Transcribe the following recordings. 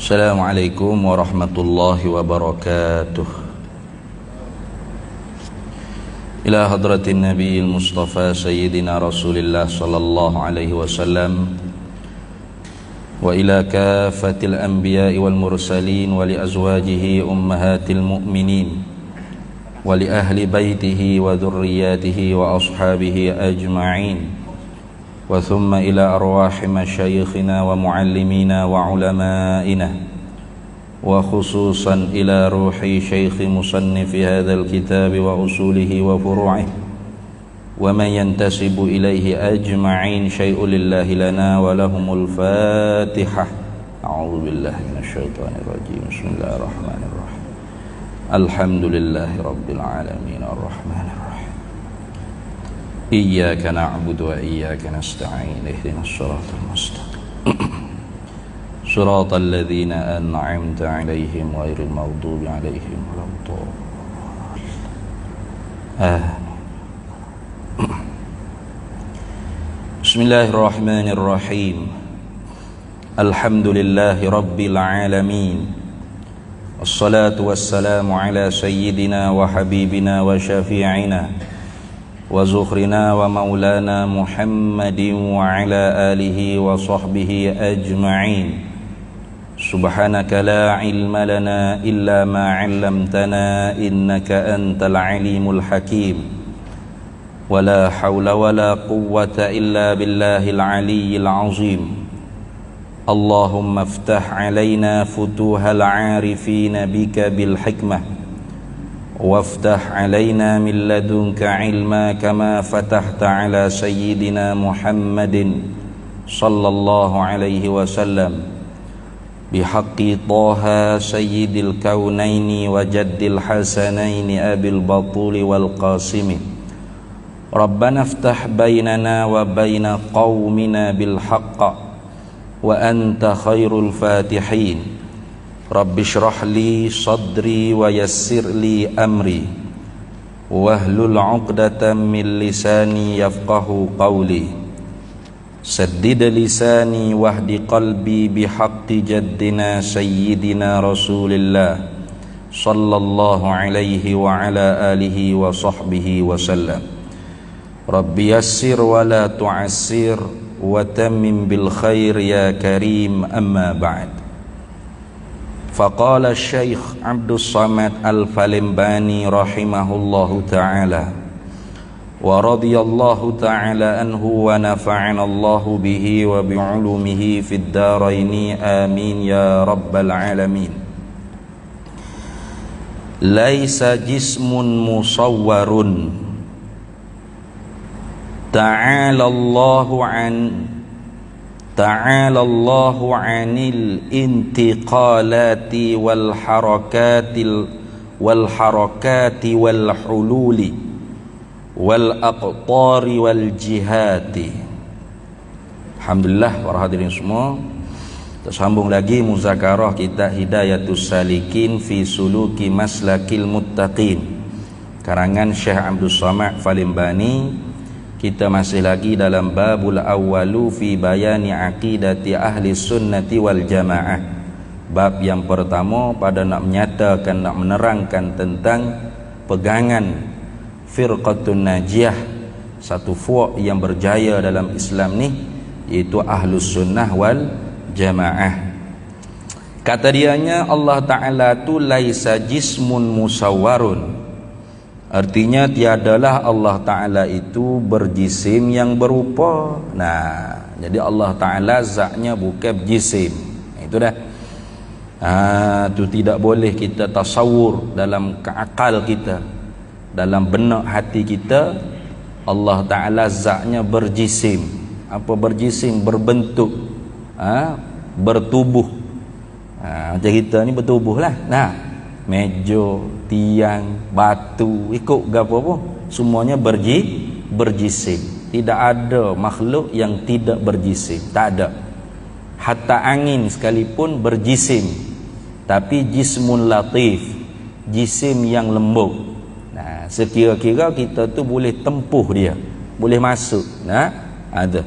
Assalamualaikum warahmatullahi wabarakatuh. Ila hadratin Nabiil Mustafa Sayyidina Rasulillah sallallahu alaihi wasallam wa ila kafatil anbiya'i wal mursalin wa li azwajihi ummahatil mu'minin wa li ahli baitihi wa dhurriyyatihi wa ashabihi ajma'in. وثم إلى أرواح مشايخنا ومعلمينا وعلمائنا وخصوصا إلى روح شيخ مصنف هذا الكتاب وأصوله وفروعه ومن ينتسب إليه أجمعين شيء لله لنا ولهم الفاتحة. أعوذ بالله من الشيطان الرجيم. بسم الله الرحمن الرحيم. الحمد لله رب العالمين الرحمن الرحيم. إياك نعبد وإياك نستعين اهدنا الصراط المستقيم صراط الذين أنعمت عليهم غير المغضوب عليهم ولا الضالين آمين. بسم الله الرحمن الرحيم. الحمد لله رب العالمين والصلاة والسلام على سيدنا وحبيبنا وشفيعنا وزخرنا ومولانا محمد وعلى آله وصحبه أجمعين. سبحانك لا علم لنا إلا ما علمتنا إنك أنت العليم الحكيم. ولا حول ولا قوة إلا بالله العلي العظيم. اللهم افتح علينا فتوح العارفين بك بالحكمة وافتح علينا من لدنك علما كما فتحت على سيدنا محمد صلى الله عليه وسلم بحق طه سيد الكونين وجد الحسنين أبي البطول والقاسم. ربنا افتح بيننا وبين قومنا بالحق وأنت خير الفاتحين. Rabbi shrah li sadri wa yassir li amri wahlul 'uqdatam min lisani yafqahu qawli saddid lisani wahdi qalbi bihaqqi jaddina sayyidina Rasulillah sallallahu alaihi wa ala alihi wa sahbihi wa sallam. Rabbi yassir wa la tu'assir wa tammim bil khair ya karim, amma ba'd. Faqala Syekh Abdul Samad Al-Falimbani rahimahullahu ta'ala wa radiyallahu ta'ala anhu wa nafa'ana Allahu bihi wa bi'ulumihi fid daraini amin ya rabbal alamin. Laisa jismun musawwarun ta'ala Allahu Ta'ala Allahu 'anil intiqalati wal harakati wal hululi wal aqtari wal jihati. Alhamdulillah para hadirin semua, tersambung lagi muzakarah kita Hidayatus Salikin fi Suluki Maslakil Muttaqin karangan Syekh Abdul Samad Falimbani. Kita masih lagi dalam babul awwalu fi bayani aqidati ahli sunnati wal jamaah. Bab yang pertama pada nak menyatakan, nak menerangkan tentang pegangan firqatun najiyah, satu fuq yang berjaya dalam Islam ni, iaitu ahlus sunnah wal jamaah. Kata dianya Allah Ta'ala tu laisa jismun musawwarun, artinya tiadalah Allah Ta'ala itu berjisim yang berupa. Nah, jadi Allah Ta'ala zatnya bukan jisim. Itu dah. Itu tidak boleh kita tasawur dalam akal kita, dalam benak hati kita. Allah Ta'ala zatnya berjisim. Apa berjisim? Berbentuk, bertubuh. Macam kita ni bertubuh lah. Nah, meja, tiang, batu, ikut gapo apa, semuanya berjisim. Tidak ada makhluk yang tidak berjisim, tak ada. Hatta angin sekalipun berjisim, tapi jismun latif, jisim yang lembut. Nah, sekira-kira kita tu boleh tempuh dia, boleh masuk. Nah, ada.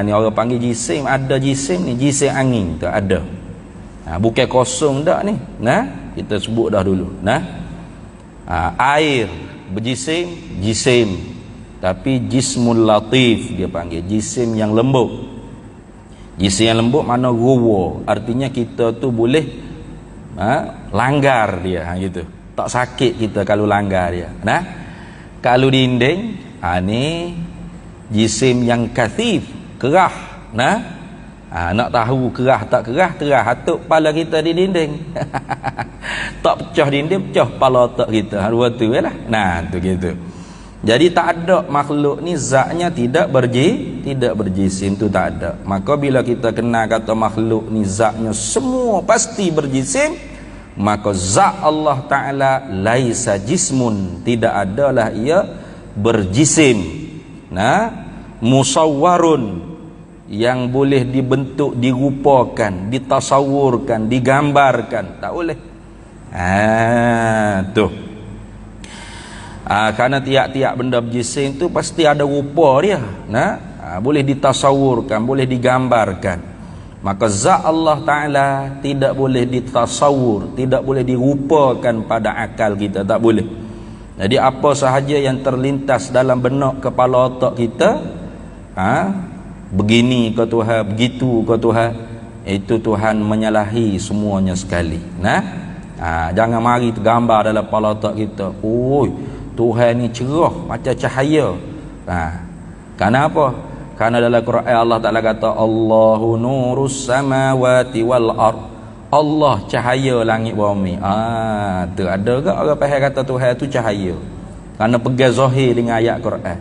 Ni orang panggil jisim, ada jisim ni, jisim angin tu ada. Bukan kosong dak ni. Nah, kita sebut dah dulu. Nah, air berjisim, jisim. Tapi jismul latif dia panggil, jisim yang lembut. Jisim yang lembut mana ruwa, artinya kita tu boleh langgar dia, gitu. Tak sakit kita kalau langgar dia. Nah, kalau dinding, ni jisim yang kathif, kerah. Nah, nak tahu kerah tak kerah, terah hatuk kepala kita di dinding. Tak pecah dinding, pecah kepala otak kita. Dua tu lah. Nah, tu gitu. Jadi tak ada makhluk ni zatnya tidak berjisim, tu tak ada. Maka bila kita kenal kata makhluk ni zatnya semua pasti berjisim, maka zat Allah Ta'ala laisa jismun, tidak adalah ia berjisim. Nah, musawwarun, yang boleh dibentuk, dirupakan, ditasawurkan, digambarkan, tak boleh. Tu. Kerana tiap-tiap benda berjisim tu pasti ada rupa dia. Nah, boleh ditasawurkan, boleh digambarkan. Maka zat Allah Ta'ala tidak boleh ditasawur, tidak boleh dirupakan pada akal kita, tak boleh. Jadi apa sahaja yang terlintas dalam benak kepala otak kita, begini ke Tuhan, begitu ke Tuhan, itu Tuhan menyalahi semuanya sekali. Nah, jangan mari tergambar dalam kepala otak kita, Tuhan ni cerah macam cahaya. Kenapa? Kerana dalam Quran Allah Ta'ala kata Allahu nurus samawati wal ard, Allah cahaya langit bumi. Tu ada ke orang faham kata Tuhan tu cahaya? Kerana pegang zahir dengan ayat Quran.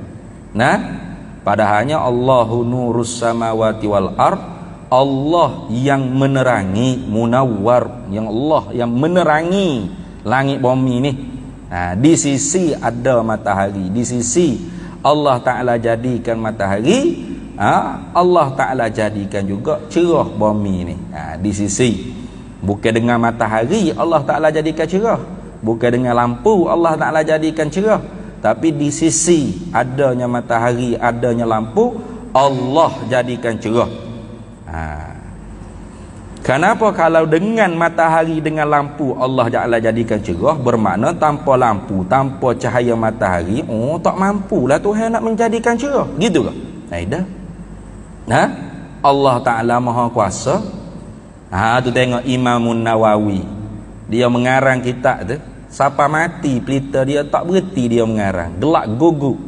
Nah, padahalnya Allahu nurus samawati wal ard, Allah yang menerangi, munawwar, yang Allah yang menerangi langit bumi ni. Di sisi ada matahari, di sisi Allah Ta'ala jadikan matahari, Allah Ta'ala jadikan juga cerah bumi ni. Di sisi, bukan dengan matahari Allah Ta'ala jadikan cerah, bukan dengan lampu Allah Ta'ala jadikan cerah, tapi di sisi adanya matahari, adanya lampu, Allah jadikan cerah. Kenapa? Kalau dengan matahari, dengan lampu Allah Ta'ala jadikan cerah, bermakna tanpa lampu, tanpa cahaya matahari, tak mampulah Tuhan nak menjadikan cerah. Gitu ke? Dah. Allah Ta'ala Maha Kuasa. Tu tengok Imamun Nawawi, dia mengarang kitab tu, siapa mati pelita dia tak berhenti dia mengarang, gelak gugu.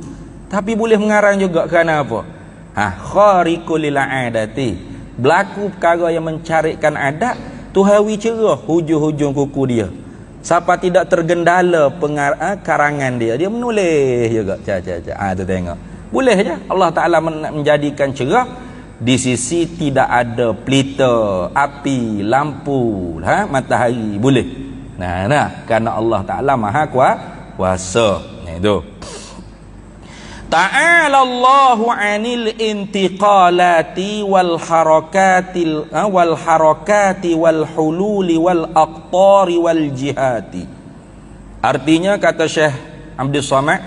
Tapi boleh mengarang juga kerana apa? Khariqul lil adati, berlaku perkara yang mencarikan adat, Tuhawi cerah hujung-hujung kuku dia. Siapa tidak tergendala karangan dia, dia menulis juga. Tu tengok. Boleh je Allah Ta'ala menjadikan cerah di sisi tidak ada pelita, api, lampu, matahari. Boleh. Kerana Allah Ta'ala Maha Kuasa. Itu. Ta'ala Allahu 'anil intiqalati wal harakati wal hululi wal aqtari wal jihati. Artinya kata Syekh Abdul Somad,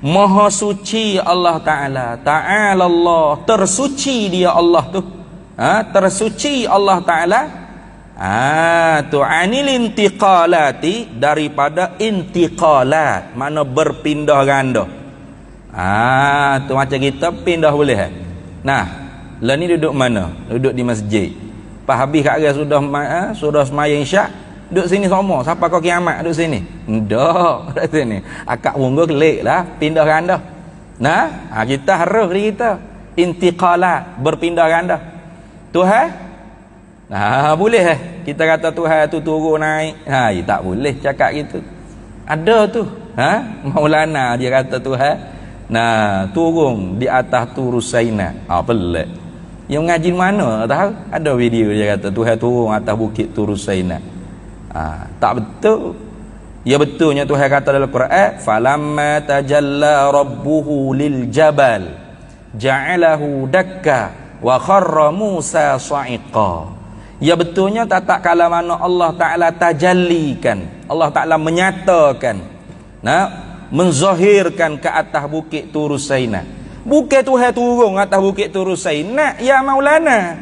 Maha suci Allah Ta'ala. Ta'ala Allah, tersuci dia Allah tu. Tersuci Allah Ta'ala. Tu 'anil intiqalati, daripada intiqalat, mana berpindah ganda. Tu macam kita pindah boleh. Lah ni duduk mana? Duduk di masjid. Pas habis kat arah sudah sembahyang isyak, duduk sini semua. Siapa kau kiamat duduk sini? Ndak, duduk sini. Akak punggung kelik lah, pindah ganda. Kita harus diri kita intiqalat, berpindah ganda. Tuhan boleh kita kata Tuhan tu turun naik. Tak boleh cakap gitu. Ada tu. Maulana dia kata Tuhan turun di atas Turus Saina. Pelik. Yang ngaji mana tahu? Ada video dia kata Tuhan turun atas bukit Turus Saina. Tak betul. Ya betulnya Tuhan kata dalam Quran, falamma tajalla rabbuhu lil jabal ja'alahu dakka wa kharra Musa sa'iqa. Ya betulnya tak kala mana Allah Ta'ala tajallikan, Allah Ta'ala menyatakan, menzahirkan ke atas bukit Turus Saina. Bukan Tuhan turun atas bukit Turus Saina, ya Maulana.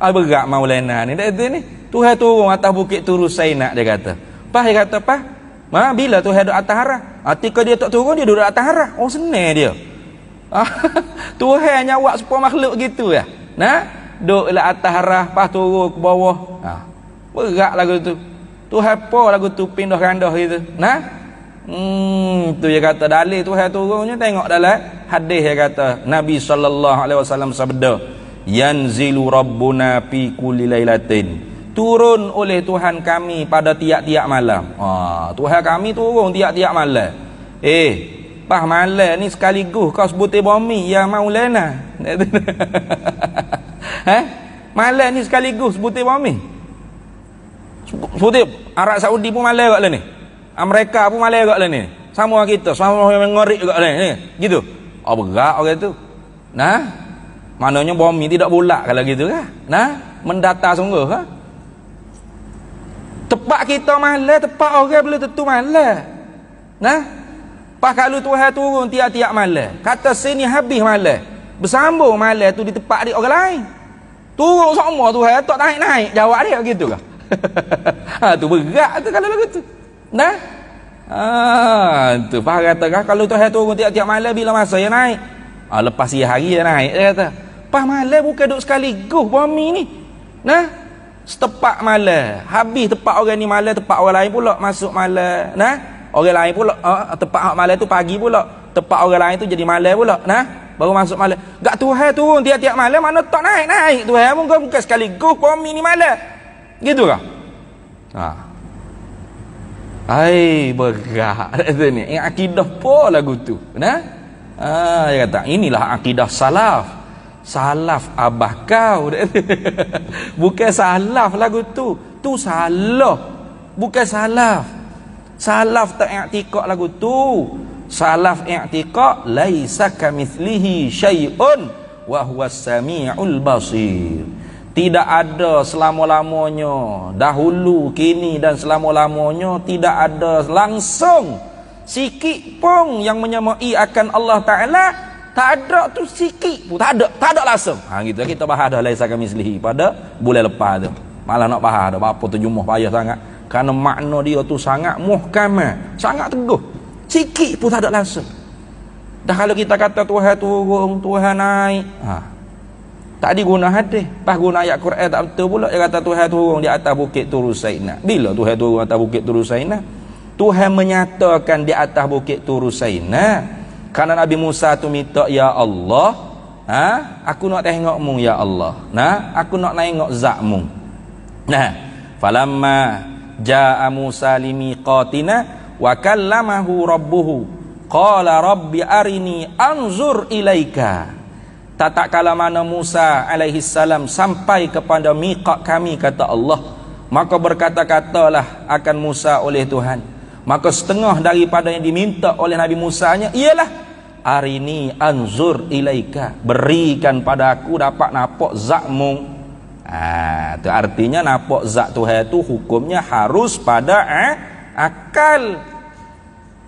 Berat Maulana ni dah tu ni. Tuhan turun atas bukit Turu Sainah, dia kata. Pah dia kata, pah, bila Tuhan duduk atas harah? Ketika dia tak turun, dia duduk atas harah. Oh, senang dia. Tuhan nyawak semua makhluk gitu ya. Nah, duduklah atas harah, pah turun ke bawah. Berat lagu tu. Tuhan apa lagu tu pindah randah gitu. Nah, tu dia kata dalil Tuhan turunnya, tengok dalam hadis dia kata Nabi SAW sabda, yanzilu rabbuna fi kulli lailatin, turun oleh Tuhan kami pada tiap-tiap malam. Tuhan kami turun tiap-tiap malam. Pah malam ni sekaligus kau sebutin bumi ya Maulana. Malam ni sekaligus sebutin bumi. Sebutin Arab Saudi pun malam kat lah ni. Amerika pun malam kat lah ni. Sama kita, sama mengorek kat lah ni. Gitu. Berat orang tu. Nah, maknanya bumi tidak bulat kalau gitu kan. Nah, mendata sungguh kan. Tepat kita malam, tepat orang boleh tentu malam. Nah, pas kalau Tuhan turun tiap-tiap malam, kata sini habis malam, bersambung malam tu di tempat dia orang lain. Turun semua Tuhan tak naik-naik, jawab dia gitu kah? Tu berat tu kalau lagu tu. Nah, tu pas kata kalau Tuhan turun tiap-tiap malam, bila masa dia naik? Lepas siang hari dia naik, dia kata. Pas malam bukan duduk sekaligus bumi ni. Nah, setepak malam, habis tepat orang ni malam, tepat orang lain pula masuk malam. Nah, orang lain pula tepat malam tu pagi pula, tepat orang lain tu jadi malam pula. Nah, baru masuk malam. Gak Tuhan turun tiap-tiap malam, mana tak naik-naik Tuhan bukan sekaligus bumi ni malam. Gitu kah? Berat tu ni. Akidah apa lagu tu? Nah, dia kata inilah akidah salaf. Salaf abah kau. Bukan salaf lagu tu. Tu salah. Bukan salaf. Salaf tak i'tiqad lagu tu. Salaf i'tiqad laisa kamitslihi syai'un wa huwas samiul basir. Tidak ada selama-lamanya, dahulu, kini dan selama-lamanya tidak ada langsung sikit pun yang menyamai akan Allah Ta'ala. Tak ada tu sikit pun, tak ada langsung. Gitu kita bahas dah laisa kamitslihi pada bulan lepas tu. Malah nak bahas dah apa terjemah payah sangat. Kerana makna dia tu sangat muhkam, sangat teguh. Sikit pun tak ada langsung. Dah kalau kita kata Tuhan turun, Tuhan naik, tak diguna hadis. Pas guna ayat Quran tak betul pula. Dia kata Tuhan turun di atas bukit Turu Sainah. Bila Tuhan turun atas bukit Turu Sainah? Tuhan menyatakan di atas bukit Turu Sainah. Karena Nabi Musa tu minta, ya Allah, aku nak tengokmu ya Allah. Nah, aku nak tengok zatmu. Nah, falamma jaa Musa limiqatina wa kallamahu rabbuhu qala rabbi arini anzur ilaika. Tak kala mana Musa alaihi salam sampai kepada miqat kami, kata Allah, maka berkata-katalah akan Musa oleh Tuhan. Maka setengah daripada yang diminta oleh Nabi Musa-nya ialah arini anzur ilaika, berikan pada aku dapat nampak zatmu. Itu artinya nampak zat Tuhan itu hukumnya harus pada akal.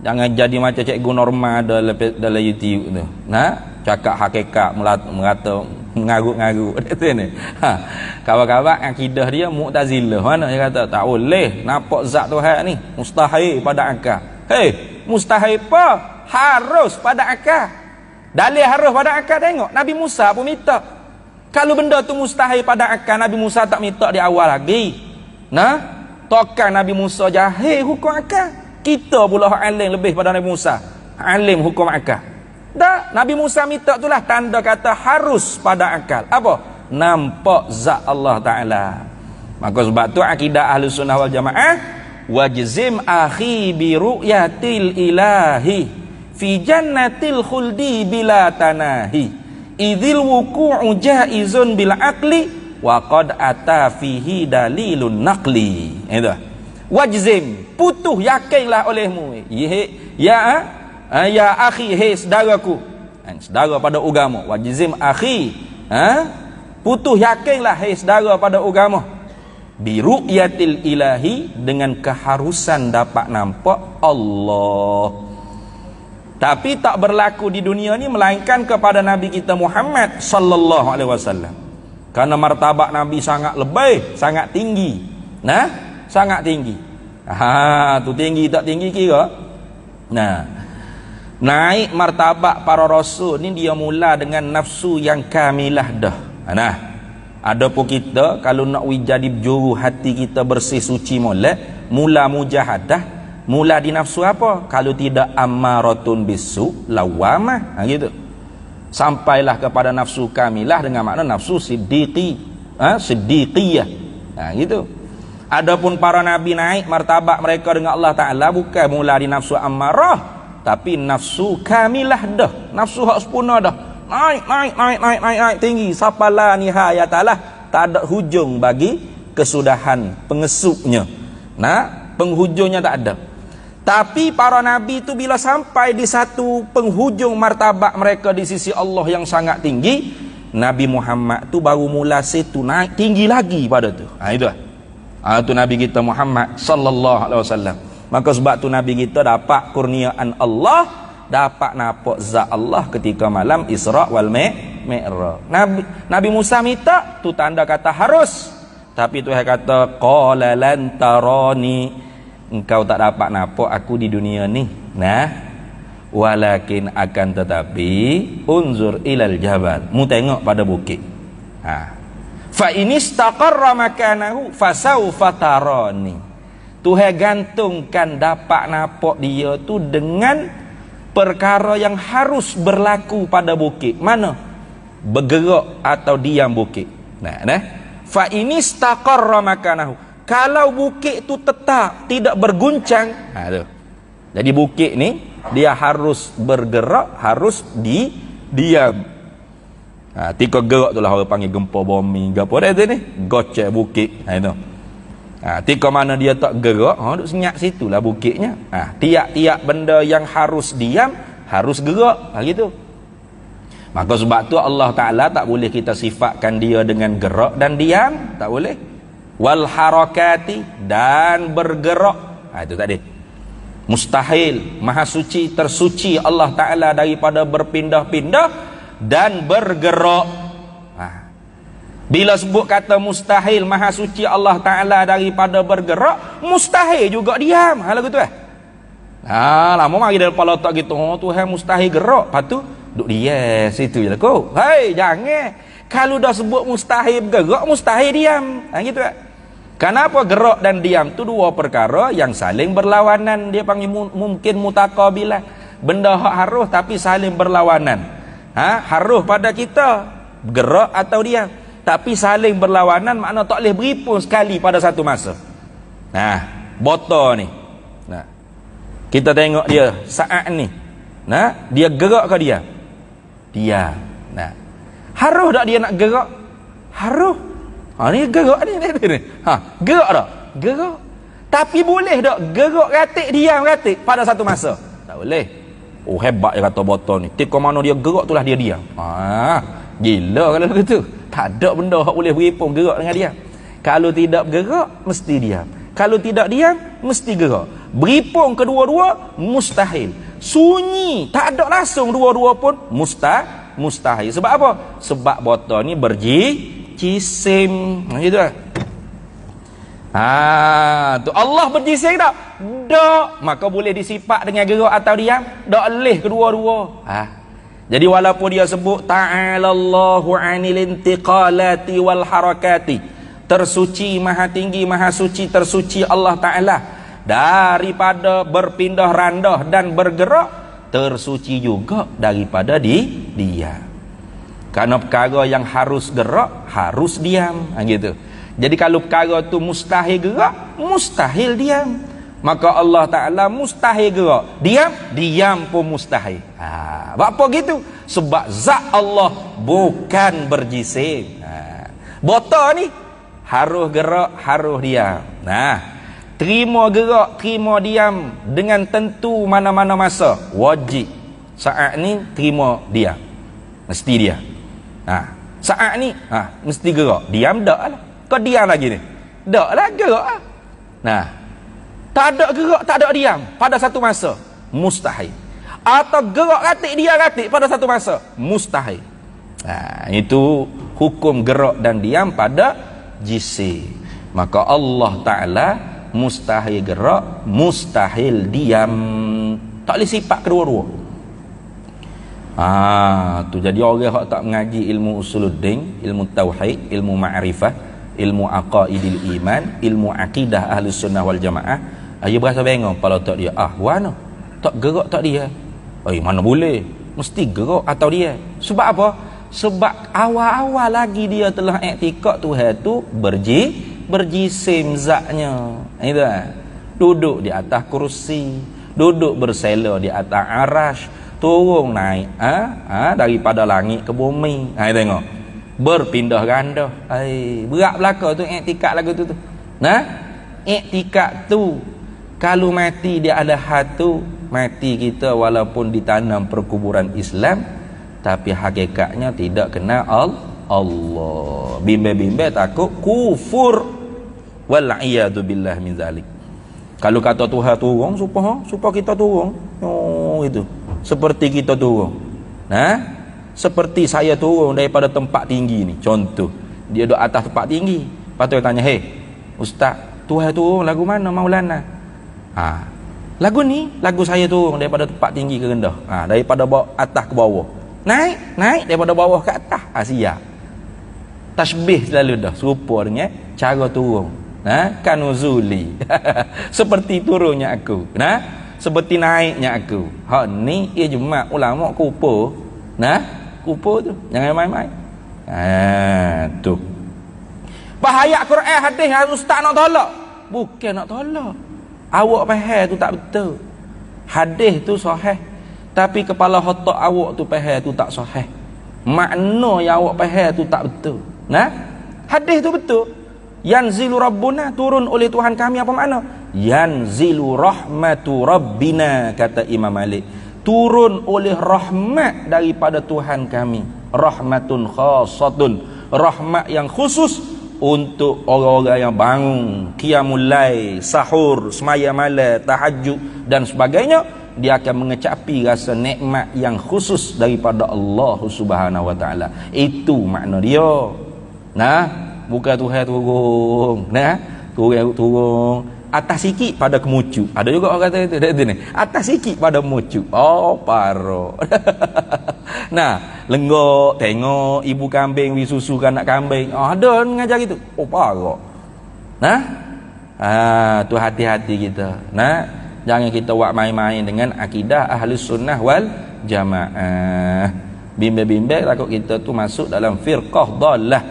Jangan jadi macam cikgu normal dalam YouTube tu. Nah, cakap hakikat mengata mengarut-ngarut tu ni. Kawan-kawan akidah dia Mu'tazilah. Mana dia kata tak boleh nampak zat Tuhan ni, mustahil pada akal. Mustahil apa? Harus pada akal. Dalil harus pada akal, tengok Nabi Musa pun minta. Kalau benda tu mustahil pada akal, Nabi Musa tak minta di awal lagi. Nah, tokan Nabi Musa jahil hukum akal. Kita pula alim lebih pada Nabi Musa, alim hukum akal. Dah, Nabi Musa minta itulah tanda kata harus pada akal. Apa? Nampak zat Allah Ta'ala. Maka sebab tu akidah Ahlus Sunnah wal Jamaah, wajzim akhi bi ru'yatil ilahi fi jannatil khuldi bila tanahi idzil wuqu'u jaizun bil aqli wa qad ata fihi dalilun naqli. Itu. Wajzim, putuh yakinlah olehmu. Ya akhi, hei saudaraku, saudara pada agama. Wajzim akhi, putuh yakinlah hei saudara pada agama, bi ru'yatil ilahi, dengan keharusan dapat nampak Allah. Tapi tak berlaku di dunia ni melainkan kepada Nabi kita Muhammad sallallahu alaihi wasallam. Karena martabat Nabi sangat lebih, sangat tinggi. Nah, sangat tinggi. Tu tinggi tak tinggi kira. Nah, naik martabak para rasul ni dia mula dengan nafsu yang kamilah dah. Nah, adapun kita kalau nak jadi juru hati kita bersih suci molek, mula mujahadah, mula di nafsu apa? Kalau tidak ammaratun bisu lawamah. Gitu. Sampailah kepada nafsu kamilah dengan makna nafsu siddiqi, siddiqiyah. Gitu. Adapun para nabi naik martabak mereka dengan Allah Taala bukan mula di nafsu ammarah, tapi nafsu kamilah dah. Nafsu hak sempurna dah. Naik tinggi sapala nihayatalah, tak ada hujung bagi kesudahan pengesuknya. Nah, penghujungnya tak ada. Tapi para nabi itu bila sampai di satu penghujung martabak mereka di sisi Allah yang sangat tinggi, Nabi Muhammad tu baru mula situ naik tinggi lagi pada tu. Itu tu Nabi kita Muhammad sallallahu alaihi wasallam. Maka sebab tu Nabi kita dapat kurniaan Allah, dapat nampak zat Allah ketika malam Isra wal Mi'raj. Nabi Musa minta tu tanda kata harus. Tapi Tuhan kata qala lan tarani, engkau tak dapat nampak aku di dunia ni. Nah, walakin akan tetapi unzur ilal jabal, mu tengok pada bukit. Fa inistaqarra makanahu fasawfa tarani. Tuhan gantungkan dapat nampak dia tu dengan perkara yang harus berlaku pada bukit. Mana? Bergerak atau diam bukit. Nah. Fa inistaqarra makanahu, kalau bukit tu tetap tidak berguncang, tu. Jadi bukit ni dia harus bergerak, harus diam. Tika gerak tu lah orang panggil gempa bumi, gapo dah tu ni? Gocek bukit. Itu. Tika mana dia tak gerak, duk senyap situlah bukitnya. Tiap-tiap benda yang harus diam harus gerak, gitu. Maka sebab tu Allah Ta'ala tak boleh kita sifatkan dia dengan gerak dan diam, tak boleh. Wal harakati, dan bergerak, itu tadi mustahil. Maha suci, tersuci Allah Ta'ala daripada berpindah-pindah dan bergerak. Bila sebut kata mustahil, maha suci Allah Ta'ala daripada bergerak, mustahil juga diam. Lagu tu lama mari dalam kepala otak gitu, Tuhan mustahil gerak, lepas tu duk dia situ je lah kau. Hei, jangan. Kalau dah sebut mustahil bergerak, mustahil diam. Gitu Kenapa gerak dan diam tu dua perkara yang saling berlawanan. Dia panggil mungkin mutaqabilah. Benda hak harus tapi saling berlawanan. Harus pada kita gerak atau diam, tapi saling berlawanan, makna tak boleh beri pun sekali pada satu masa. Botol ni. Kita tengok dia saat ni. Dia gerak ke diam? Diam. Harus tak dia nak gerak? Harus. Ni gerak ni. Gerak tak? Gerak. Tapi boleh tak gerak ratik, diam ratik pada satu masa? Tak boleh. Hebat dia kata botol ni. Tika mana dia gerak itulah dia diam. Gila kalau begitu. Tak ada benda yang boleh beri pun gerak dengan diam. Kalau tidak bergerak, mesti diam. Kalau tidak diam, mesti gerak. Beri pun kedua-dua, mustahil. Sunyi, tak ada langsung dua-dua pun mustahil. Sebab apa? Sebab botol ni berjisim. Gitu tu Allah berjisim tak? Tak. Maka boleh disifat dengan gerak atau diam? Tak boleh kedua-dua. Jadi walaupun dia sebut ta'alallahu 'anil intiqalati wal harakati, tersuci, maha tinggi, maha suci, tersuci Allah Ta'ala daripada berpindah randah dan bergerak, tersuci juga daripada diam. Karena perkara yang harus gerak harus diam, gitu. Jadi kalau perkara tu mustahil gerak, mustahil diam. Maka Allah Ta'ala mustahil gerak, diam pun mustahil. Apa gitu? Sebab zat Allah bukan berjisim. Botol ni harus gerak, harus diam. Terima gerak, terima diam dengan tentu mana-mana masa, wajib. Saat ni terima diam, mesti diam. Saat ni mesti gerak, diam tak lah. Kau diam lagi ni, tak lah, gerak lah. Tak ada gerak, tak ada diam pada satu masa, mustahil. Atau gerak ratik, dia ratik pada satu masa, mustahil. Itu hukum gerak dan diam pada jisim. Maka Allah Ta'ala mustahil gerak, mustahil diam. Tak boleh sifat kedua-dua. Tu jadi orang yang tak mengaji ilmu usuluddin, ilmu tauhid, ilmu ma'rifah, ilmu aqaidil iman, ilmu akidah ahli sunnah wal jamaah, dia berasa bengong kalau tak dia. Wana tak gerak tak dia. Mana boleh, mesti gerak atau dia. Sebab apa? Sebab awal-awal lagi dia telah iktikad Tuhan tu berjisim zatnya. Itu duduk di atas kursi, duduk bersela di atas arasy, turun naik daripada langit ke bumi. Tengok, berpindah ganda. Berat belaka tu iktikad lagu tu. Iktikad tu kalau mati dia ada hatu, mati kita walaupun ditanam perkuburan Islam, tapi hakikatnya tidak kenal Allah. Bimbang-bimbang takut kufur. Wal iyadu billah min zalik. Kalau kata Tuhan turun supaya kita turun. Itu. Seperti kita turun. Seperti saya turun daripada tempat tinggi ni. Contoh, dia duduk atas tempat tinggi. Lepas tu dia tanya, "Hey, ustaz, Tuhan turun lagu mana Maulana?" Lagu ni, lagu saya turun daripada tempat tinggi ke rendah. Daripada atas ke bawah. Naik daripada bawah ke atas. Siap. Tasbih selalu dah serupa dengan cara turun. Kanuzuli. Seperti turunnya aku. Seperti naiknya aku. Hak ni ijma' ulama kupo. Kupo tu. Jangan main-main. Tu. Bahaya Quran hadis ustaz nak tolak. Bukan nak tolak. Awak faham tu tak betul. Hadis tu sahih. Tapi kepala otak awak tu faham tu tak sahih. Makna yang awak faham tu tak betul. Hadis tu betul. Yanzilu Rabbuna, turun oleh Tuhan kami, apa makna? Yanzilu rahmatu Rabbina, kata Imam Malik. Turun oleh rahmat daripada Tuhan kami. Rahmatun khasatun, rahmat yang khusus untuk orang-orang yang bangun qiyamul lail, sahur, semaya malam, tahajud dan sebagainya. Dia akan mengecapi rasa nikmat yang khusus daripada Allah Subhanahu wa taala. Itu makna dia. Bukan Tuhan turun. Turun atas sikit pada kemucuk. Ada juga orang kata itu. Atas sikit pada kemucuk. Parah. Lenggok tengok ibu kambing susukan anak kambing. Ada mengajar gitu. Parah. Tu hati-hati kita. Jangan kita buat main-main dengan akidah ahli sunnah wal jamaah. Bimbang-bimbang takut kita tu masuk dalam firqah dhallah.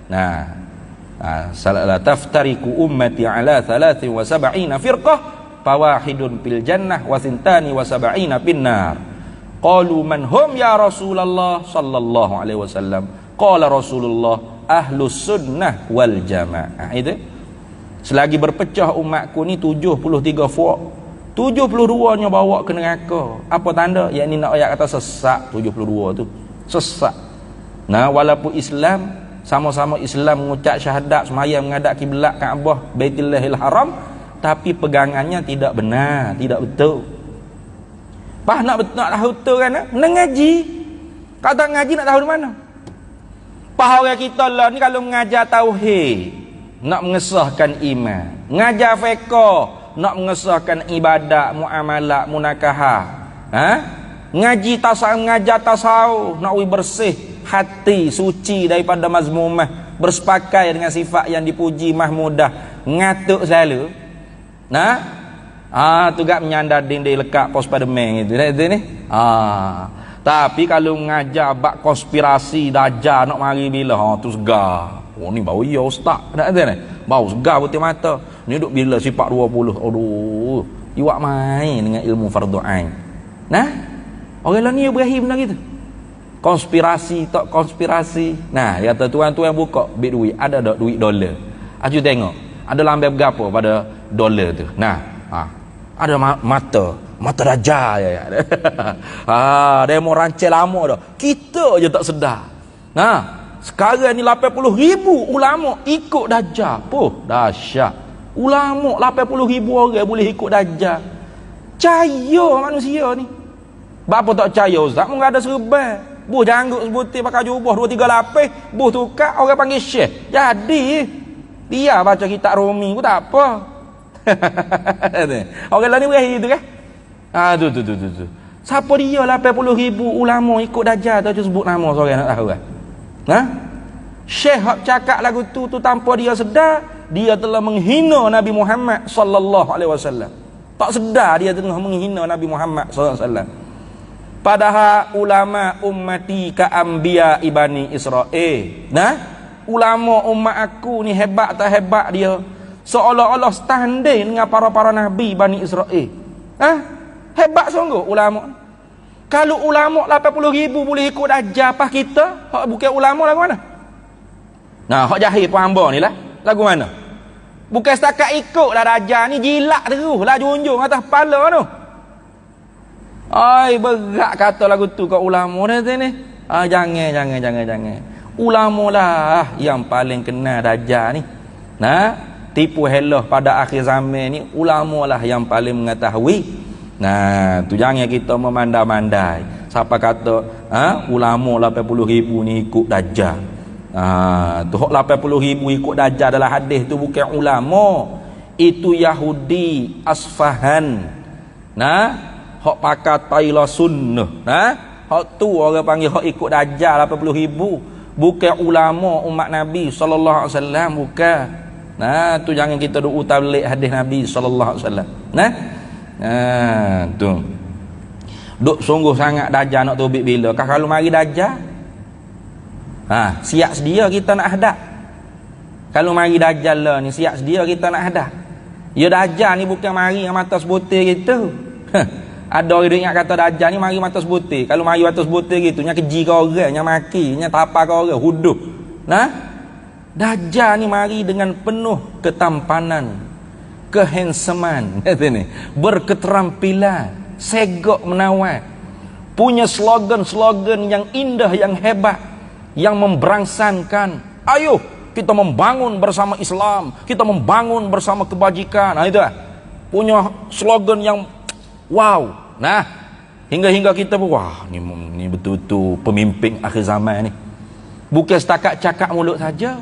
La taftariku ummati ala 73 firqah fawahidun fil jannah wa thintani wa sab'ina fin nar. Qalu man hum ya Rasulullah sallallahu alaihi wasallam. Qala Rasulullah ahlus sunnah wal jamaah. Itu selagi berpecah umatku ni 73 firqah, 72 nya bawa ke neraka. Apa tanda? Yang ni nak ayat kata sesat. 72 tu sesat. Walaupun Islam, sama-sama Islam mengucap syahadat, semayang menghadap kiblat Kaabah, Baitullahil Haram, tapi pegangannya tidak benar, tidak betul. Nak tahu betul kan? Ngaji. Kata ngaji nak tahu di mana? Orang kita lah ni kalau mengajar tauhid, nak mengesahkan iman, mengajar fiqh, nak mengesahkan ibadat, muamalat, munakahah. Ngaji tasawuf, mengajar tasawuf, nak bersih hati, suci daripada mazmumah, bersepakai dengan sifat yang dipuji mahmudah, ngatuk selalu. Tu gak menyandar dinding lekat pos pada meng itu ni. Tapi kalau mengajar bab konspirasi dajjal nak mari bila, tu segar. Ni bau ya ustaz. Tak ada ni. Bau segar putih mata. Ni duk bila sifat 20. Aduh, iwak main dengan ilmu fardu ain. Orang lain ni Ibrahim dah gitu. Konspirasi tak konspirasi. Dia kata tuan-tuan buka bit duit, ada tak duit dolar? Aju tengok, ada lambai berapa pada dolar tu. Ada mata dajjal ya. Demo rancang lama dah. Kita je tak sedar. Sekarang ni 80,000 ulama ikut dajjal. Dahsyat. Ulama 80,000 orang boleh ikut dajjal. Caya manusia ni. Bapa tak percaya ustaz, mungkin ada serban. Janggut sebutir pakai jubah 2-3 lapis, tukar orang panggil syekh. Jadi Dia baca kitab Rumi pun tak apa. Orang lain ni berakhir tu kan. Tu. Siapa dia 80,000 ulama ikut Dajjal tu sebut nama seorang nak tahu kan. Syekh hak cakap lagu tu tanpa dia sedar, dia telah menghina Nabi Muhammad sallallahu alaihi wasallam. Tak sedar dia tengah menghina Nabi Muhammad sallallahu alaihi wasallam. Padahal ulama ummati ka anbiya ibani Israel. Ulama umat aku ni hebat tak hebat dia, seolah-olah standing dengan para nabi Bani Israel. Hebat sungguh ulama. Kalau ulama 80,000 boleh ikut Dajjal pas kita, hak bukan ulama lagu mana? Hak jahil pun hamba ni lah lagu mana? Bukan setakat ikut lah Dajjal ni, jilat terus lah junjung atas kepala tu. Berat kata lagu tu kat ulama ni. Jangan. Ulama lah yang paling kenal Dajjal ni. Tipu helah pada akhir zaman ni, ulama lah yang paling mengetahui. Tu jangan kita memandai-mandai. Siapa kata ulama 80,000 ni ikut Dajjal. Tu 80,000 ikut Dajjal dalam hadis tu bukan ulama. Itu Yahudi Asfahan. Hak pakai taila sunnah. Hak tu orang panggil hak ikut Dajjal 80,000. Bukan ulama umat Nabi sallallahu alaihi wasallam, bukan. Tu jangan kita duk utablik hadis Nabi sallallahu alaihi wasallam. Tu. Duk sungguh sangat Dajjal nak tubik bila? Kalau mari Dajjal, siap sedia kita nak hadap. Kalau mari Dajjal lah ni, siap sedia kita nak hadap. Ya Dajjal ni bukan mari dengan mata sebutir gitu. Ada orang ingat kata Dajjal ni mari mata sebutir. Kalau mari mata sebutir gitu, nya keji ke orang, nya maki, nya tapa ke orang, huduh. Dajjal ni mari dengan penuh ketampanan, kehandsoman, berketerampilan, segak menawan, punya slogan-slogan yang indah, yang hebat, yang memberangsankan. Ayo kita membangun bersama Islam, kita membangun bersama kebajikan. Itu lah. Punya slogan yang wow. Hingga kita pun ni betul-betul pemimpin akhir zaman ni. Bukan setakat cakap mulut saja.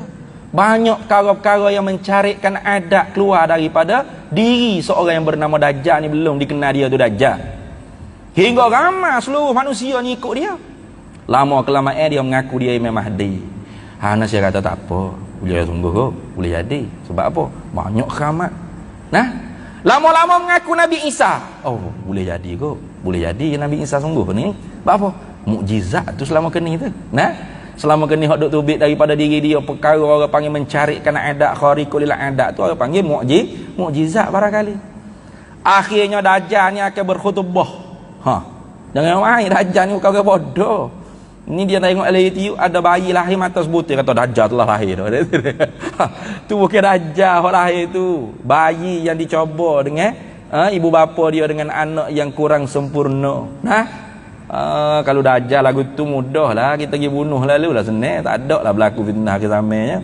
Banyak perkara-perkara yang mencarikan adat keluar daripada diri seorang yang bernama Dajjal ni, belum dikenal dia tu Dajjal. Hingga ramai seluruh manusia ni ikut dia. Lama kelamaan dia mengaku dia Imam Mahdi. Saya kata tak apa, boleh sungguh boleh jadi. Sebab apa? Banyak keramat. Lama-lama mengaku Nabi Isa. Boleh jadi kot. Boleh jadi Nabi Isa sungguh ni. Sebab apa? Mukjizat tu selama kini tu. Selama kini hak duk tubik daripada diri dia, perkara orang panggil mencarikan adat, khariqul adat tu orang panggil mukjizat barangkali. Akhirnya Dajjal ni akan berkhutbah. Jangan main, Dajjal ni bukan orang bodoh. Ni dia tengok dalam YouTube ada bayi lahir mata sebutir, kata Dajjal telah lahir. Tu bukan Dajjal yang lahir tu. Bayi yang dicoba dengan ibu bapa dia dengan anak yang kurang sempurna. Kalau Dajjal lagu tu mudah lah, kita pergi bunuh lalu lah, senang. Tak ada lah berlaku fitnah ke zamannya.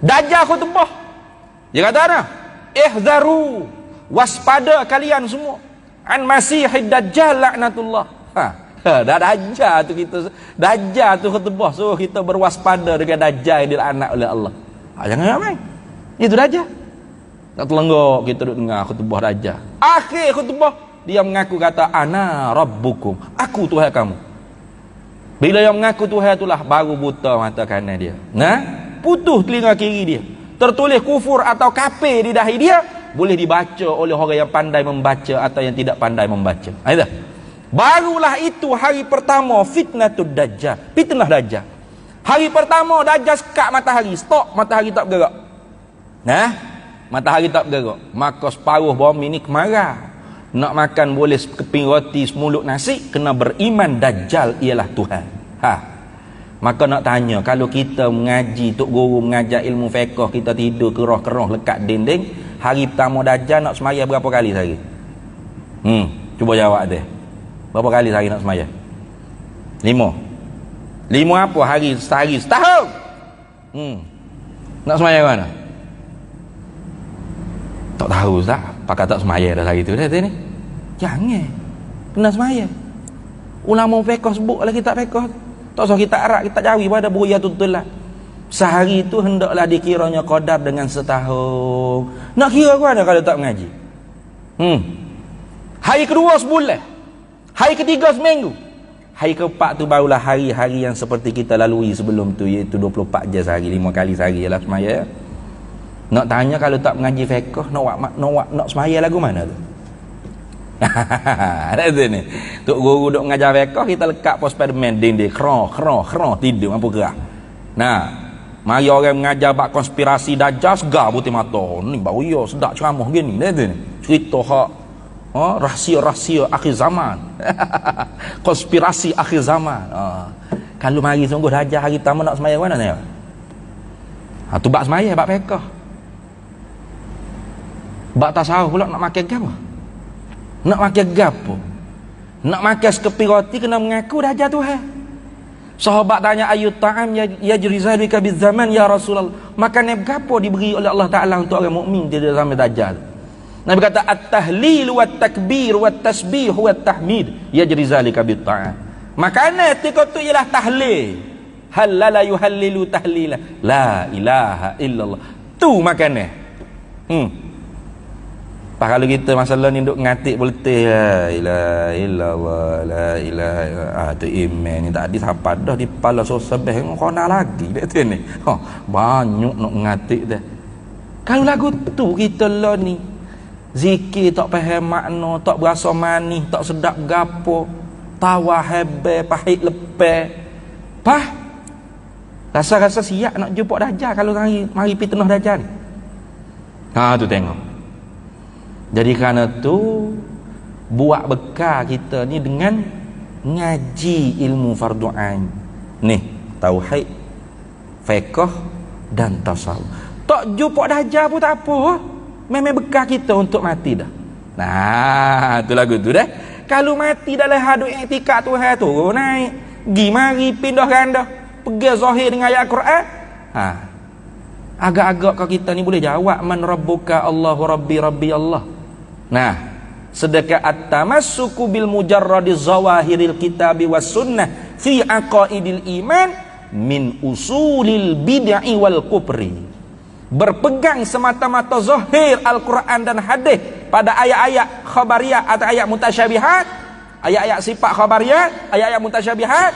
Dajjal khutbah. Dia kata apa? Ihzaru, waspada kalian semua an masihid Dajjal laknatullah. Dah Dajjal tu kita, Dajjal tu khutbah suruh kita berwaspada dengan Dajjal yang dilaknat oleh Allah. Jangan ramai. Itu Dajjal. Tak telenggok kita duduk dengar khutbah Dajjal. Akhir khutbah dia mengaku kata ana rabbukum, aku Tuhan kamu. Bila dia mengaku Tuhan itulah baru buta mata kanan dia. Putus telinga kiri dia. Tertulis kufur atau kafir di dahi dia, boleh dibaca oleh orang yang pandai membaca atau yang tidak pandai membaca. Itu. Barulah itu hari pertama fitnatud Dajjal, fitnah Dajjal. Hari pertama Dajjal sekat matahari, stop, matahari tak bergerak. Matahari tak bergerak. Maka separuh bumi ni kemarah. Nak makan boleh keping roti semulut nasi, kena beriman Dajjal ialah Tuhan. Maka nak tanya, kalau kita mengaji, tok guru mengajar ilmu fiqh, kita tidur kerah-kerah lekat dinding, hari pertama Dajjal nak semaya berapa kali sehari? Cuba jawab deh. Berapa kali sehari nak semaya? 5 apa hari sehari setahun? Nak semaya mana? Tak tahu Ustaz. Pakai tak semaya dah hari tu dah ni. Jangan. Kena semaya. Ulama fiqh sebut lah kitab fiqh. Tak usah kita Arab, kita Jawi pada buaya tu lah. Sehari itu hendaklah dikiranya qadar dengan setahun. Nak kira ke mana kalau tak mengaji? Hari kedua sebulan, hari ketiga seminggu, hari keempat tu barulah hari-hari yang seperti kita lalui sebelum tu, iaitu 24 jam sehari, 5 kali sehari ialah semaya. Nak tanya kalau tak mengaji fiqh, nak semaya lagu mana tu? Ada tu ni. Tok guru duk mengajar fiqh, kita lekat pos Spiderman dinding kro tidur apa gerah. Nah, mari orang mengajar bab konspirasi dajjal segar putih mata. Ni baru ya sedap ceramah gini. Ada tu ni. Cerita hak rahsia-rahsia akhir zaman. Konspirasi akhir zaman. Kalau mari sungguh dajjal hari pertama nak semaya mana ni? Tu bab semaya, bab fiqh. Bak tasawuf pula nak makan gapo? Nak makan gapo? Nak makan sekepi roti kena mengaku dah jatuh Tuhan. Sahabat tanya ayut ta'am yajri zalika bizaman ya Rasulullah. Makan gapo diberi oleh Allah Taala untuk orang mukmin di zaman dajjal? Nabi kata at-tahlil wat takbir wat tasbih wat tahmid yajri zalika bit ta'am. Makanan ketika tu ialah tahlil. Halala yuhallilu tahlila. La ilaha illallah. Tu makanan. Kalau kita masalah ni duk ngatik boleh la ilaha illallah la ilaha illallah. Tu iman ni tak ada siapa dah di kepala sosabeh kena lagi dak tu ni. Banyak nak ngatik dah. Kalau lagu tu kita lah ni zikir tak faham makna, tak berasa manis, tak sedap gapo, tawa hebe pahit lepe. Rasa-rasa siap nak jumpa dajjal kalau mari fitnah dajjal ni. Tu tengok. Jadi kerana tu buat bekal kita ni dengan ngaji ilmu fardu ain. Ni tauhid, fiqh dan tasawuf. Tak jumpa dajjal pun tak apa. Memang bekal kita untuk mati dah. Nah, tu lagu tu dah. Kalau mati dalam hadut i'tikad Tuhan tu naik, gi mari pindah ganda, pergi zahir dengan ayat Quran. Agak-agak kau kita ni boleh jawab man rabbuka Allahu rabbi Allah. Nah, sedekah at-tamassuku bil mujarradi zawahiril kitabi was sunnah fi aqaidil iman min usulil bid'ah wal kufri. Berpegang semata-mata zahir Al-Quran dan hadis pada ayat-ayat khabariyah atau ayat mutasyabihat, ayat-ayat sifat khabariyah, ayat-ayat mutasyabihat,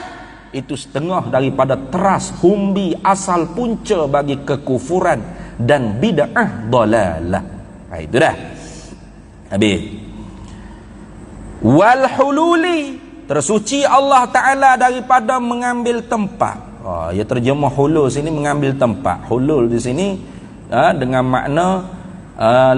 itu setengah daripada teras humbi asal punca bagi kekufuran dan bid'ah dalalah. Itu dah. Habis. Wal hululi, tersuci Allah Ta'ala daripada mengambil tempat. Ya terjemah hulul sini mengambil tempat. Hulul di sini dengan makna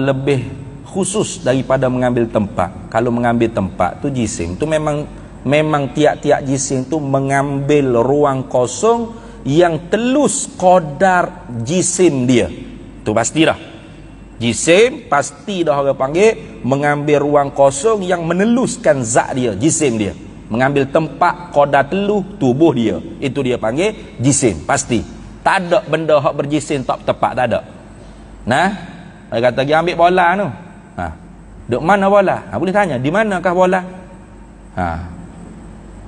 lebih khusus daripada mengambil tempat. Kalau mengambil tempat tu jisim tu memang tiap-tiap jisim tu mengambil ruang kosong yang telus qadar jisim dia. Tu pasti dah. Jisim pasti dah orang panggil mengambil ruang kosong yang meneluskan zat dia, jisim dia. Mengambil tempat qadar teluh tubuh dia. Itu dia panggil jisim, pasti. Tak ada benda hak berjisim tak tepat, tak ada. Nah, dia kata pergi ambil bola tu. Duk mana bola? Boleh tanya, di manakah bola?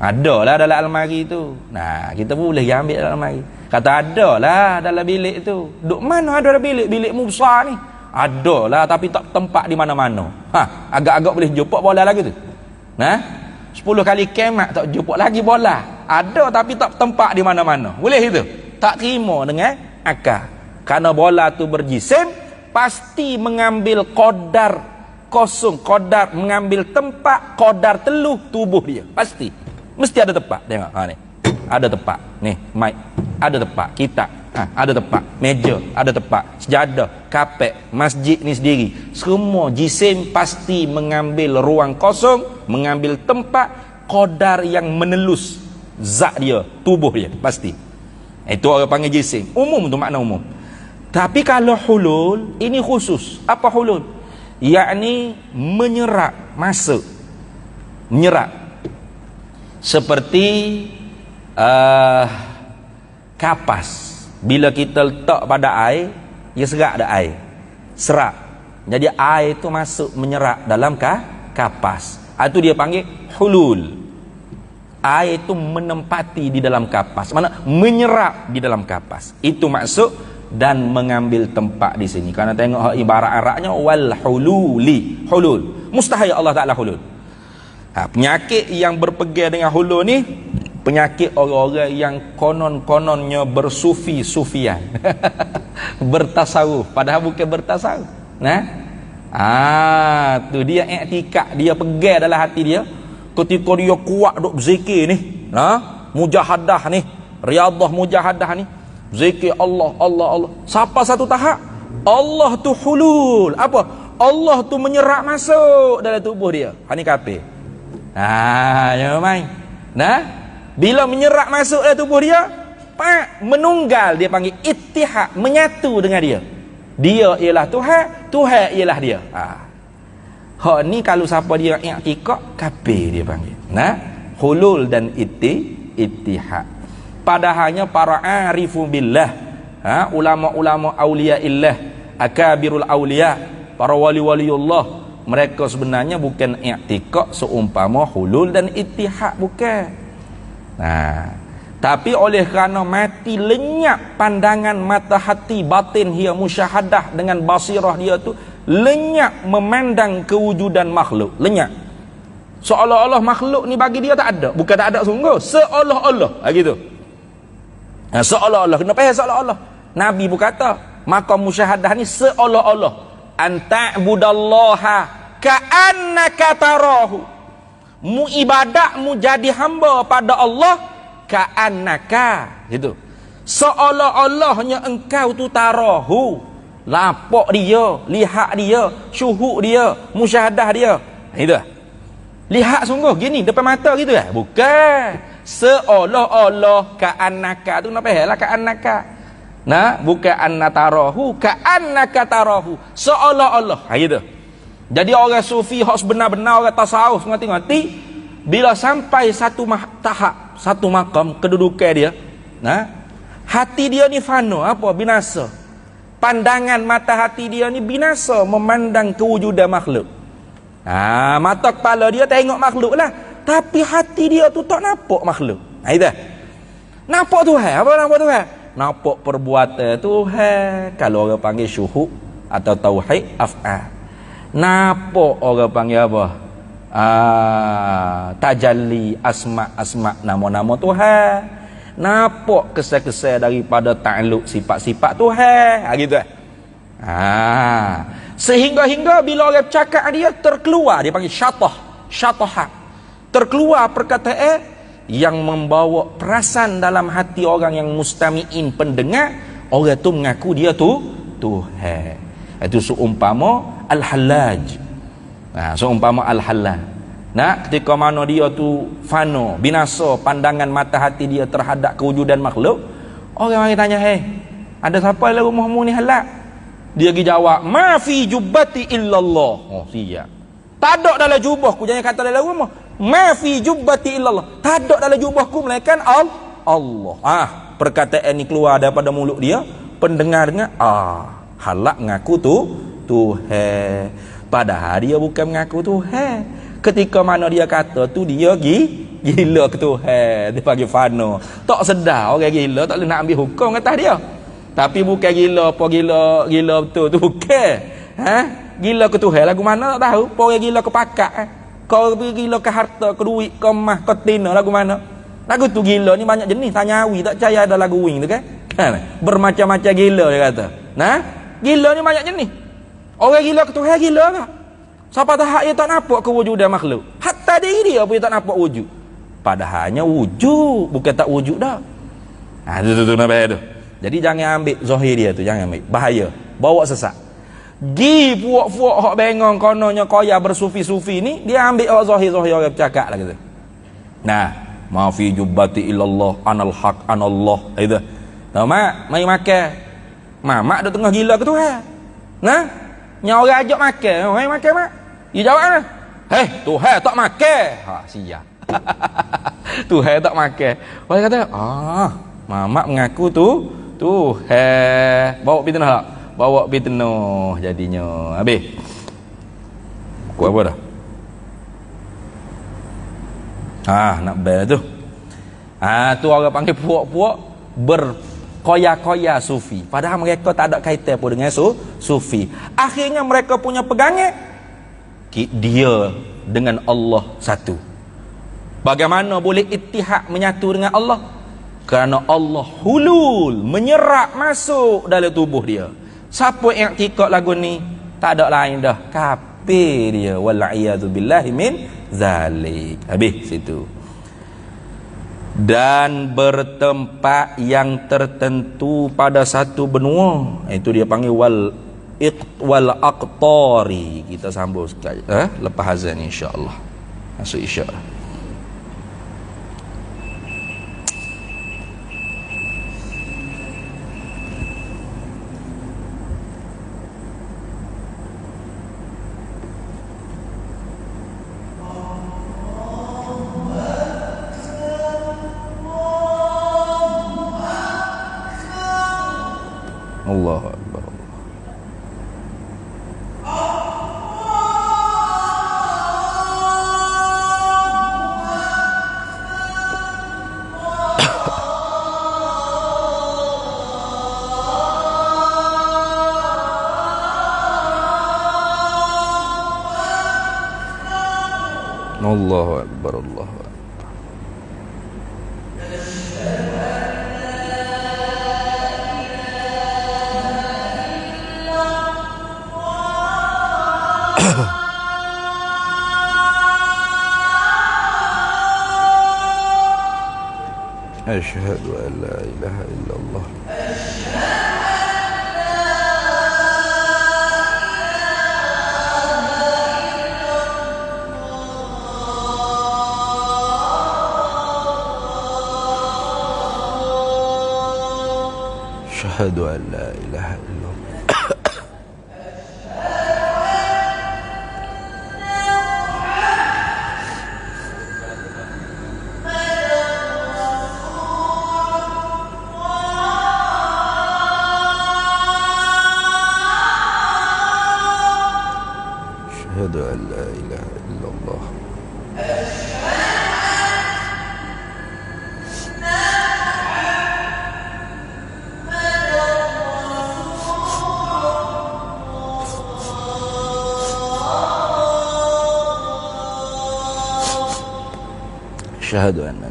Ada lah dalam almari tu. Nah, kita pun boleh pergi ambil dalam almari. Kata ada lah dalam bilik tu. Duk mana ada dalam bilik? Bilikmu besar ni. Ada lah tapi tak tempat di mana-mana. Agak-agak boleh jumpa bola lagi tu. Nah, 10 kali kemat tak jumpa lagi bola. Ada tapi tak tempat di mana-mana. Boleh itu? Tak terima dengan akal. Karena bola tu berjisim, pasti mengambil qadar kosong, qadar mengambil tempat qadar teluh tubuh dia. Pasti. Mesti ada tempat. Tengok ni. Ada tempat. Ni, mic. Ada tempat. Kitab. Ada tempat, meja, ada tempat, sejadah, kapet, masjid ni sendiri. Semua jisim pasti mengambil ruang kosong, mengambil tempat qadar yang menelus zat dia, tubuh dia, pasti. Itu orang panggil jisim. Umum tu makna umum. Tapi kalau hulul, ini khusus. Apa hulul? Yakni menyerap, masuk. Menyerap. Seperti kapas. Bila kita letak pada air, dia serap dah air. Serap. Jadi air itu masuk menyerap dalam kapas. Itu dia panggil hulul. Air itu menempati di dalam kapas, mana menyerap di dalam kapas. Itu maksud dan mengambil tempat di sini. Karena tengok ibarat Arabnya wal hululi. Hulul. Mustahil Allah Taala hulul. Penyakit yang berpegang dengan hulul ni penyakit orang-orang yang konon-kononnya bersufi-sufian. Bertasawuf, padahal bukan bertasawuf. Tu dia i'tikad, dia pegang dalam hati dia. Ketika dia kuat duk berzikir ni, mujahadah ni, riadah mujahadah ni, zikir Allah, Allah, Allah. Sampai satu tahap, Allah tu hulul. Apa? Allah tu menyerap masuk dalam tubuh dia. Ni kafir. Jangan main. Bila menyerap masuk dalam tubuh dia, menunggal, dia panggil ittihad, menyatu dengan dia. Dia ialah Tuhan, Tuhan ialah dia. Hak ni kalau siapa dia i'tikad, kafir dia panggil. Hulul dan ittihad. Padahalnya para arifu billah, ulama-ulama aulia illah, akabirul aulia, para wali-waliullah, mereka sebenarnya bukan i'tikad seumpama hulul dan ittihad, bukan. Tapi oleh kerana mati lenyap pandangan mata hati batin dia, musyahadah dengan basirah dia tu lenyap memandang kewujudan makhluk, lenyap. Seolah-olah makhluk ni bagi dia tak ada. Bukan tak ada sungguh, seolah-olah gitu. Seolah-olah. Kenapa seolah-olah? Nabi pun kata maqam musyahadah ni seolah-olah anta'budallaha ka'annaka tarahu. Mu ibadat mu jadi hamba pada Allah ka'annaka gitu. Seolah-olahnya engkau tu tarahu, lapak dia, lihat dia, syuhud dia, musyahadah dia. Itu. Lihat sungguh gini depan mata gitu bukan. Seolah-olah ka'annaka tu kenapa lah ka'annaka? Bukan anna tarahu, ka'annaka tarahu. Seolah-olah. Gitu. Jadi orang sufi hak sebenar-benar, orang tasawuf ngerti-ngerti, bila sampai satu tahap, satu makam kedudukan dia, hati dia ni fana, apa? Binasa. Pandangan mata hati dia ni binasa memandang kewujudan makhluk. Mata kepala dia tengok makhluk lah, tapi hati dia tu tak nampak makhluk. Itu. Nampak Tuhan. Apa nampak Tuhan? Nampak perbuatan Tuhan. Kalau orang panggil syuhud atau tauhid af'al. Nampak orang panggil apa? Tajalli asma nama-nama Tuhan. Nampak kesan-kesan daripada ta'alluq sifat-sifat Tuhan. Gitu. Sehingga bila orang bercakap dia terkeluar, dia panggil syatah. Terkeluar perkataan yang membawa perasan dalam hati orang yang mustami'in, pendengar, orang tu mengaku dia tu Tuhan. Itu seumpama al-hallaj. Seumpama al-hallaj. Ketika mana dia tu fana, binasa pandangan mata hati dia terhadap kewujudan makhluk, orang mari tanya, ada siapa dalam rumahmu ni halak? Dia pergi jawab, ma fi jubbati illallah. Siap. Tak ada dalam jubahku, jangan kata dalam rumah. Ma fi jubbati illallah. Tak ada dalam jubahku melainkan Allah. Perkataan ni keluar daripada mulut dia, pendengarnya halak ngaku tu Tuhan. Padahal dia bukan mengaku Tuhan. Ketika mana dia kata tu dia gila ke Tuhan, dia panggil fana. Tak sedar orang gila tak boleh nak ambil hukum atas dia. Tapi bukan gila apa gila betul tu bukan. Gila ke Tuhan lagu mana tak tahu. Orang gila ke pakat. Kau gila ke harta, ke duit, ke emas, ke tina lagu mana. Lagu tu gila ni banyak jenis, tanyawi tak percaya ada lagu wing tu kan. Bermacam-macam gila dia kata. Gila ni banyak jenis. Orang gila ke Tuhan gila tak? Siapa tahap dia tak nampak kewujudan makhluk. Hatta diri dia pun tak nampak wujud. Padahalnya wujud, bukan tak wujud dah. Tu nampak tu. Jadi jangan ambil zahir dia tu, jangan ambil. Bahaya. Bawa sesat. Gi puak-puak hak bengong kononnya koya bersufi-sufi ni, dia ambil awak zahir-zahir orang bercakap lah gitu. Ma fi jubbati illallah anal haq anallah. Itu. Tahu mak, mari makan. Mak duk tengah gila ke Tuhan. Nya orang ajak makan, mari makan mak. Dia jawab lah, Tuhan tak makan. Siap. Tuhan tak makan. Orang kata, mamak mengaku Tuhan. Bawa fitnah tak? Bawa fitnah jadinya. Habis. Buku apa dah? Nak bel tu. Tu orang panggil puak-puak berkoya-koya sufi. Padahal mereka tak ada kaitan pun dengan sufi. Akhirnya mereka punya pegangan dia dengan Allah satu. Bagaimana boleh ittihad menyatu dengan Allah? Kerana Allah hulul, menyerap masuk dalam tubuh dia. Siapa yang iktikad lagu ni, tak ada lain dah, kafir dia. Wal'iyadu billahi min zalik. Habis situ. Dan bertempat yang tertentu pada satu benua, itu dia panggil wal aqtari. Kita sambung sekali lepas azan insya-Allah. Masuk isyak. Allahu Akbar. Allahu Akbar, Allahu Akbar. Asyhadu an la ilaha illallah. Asyhadu an la ilaha illallah. Asyhadu an la ilaha illallah. Asyhadu anna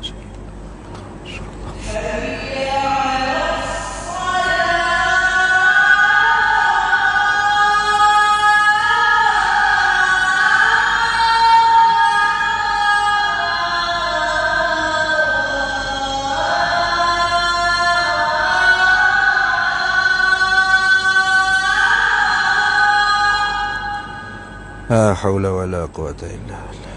la haula wala quwwata illa billah.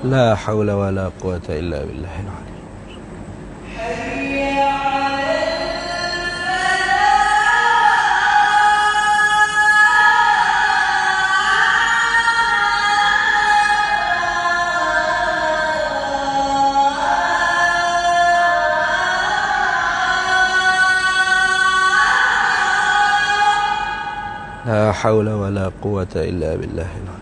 La haula wala quwwata illa billahil ali. La haula wala quwwata illa billahil ali.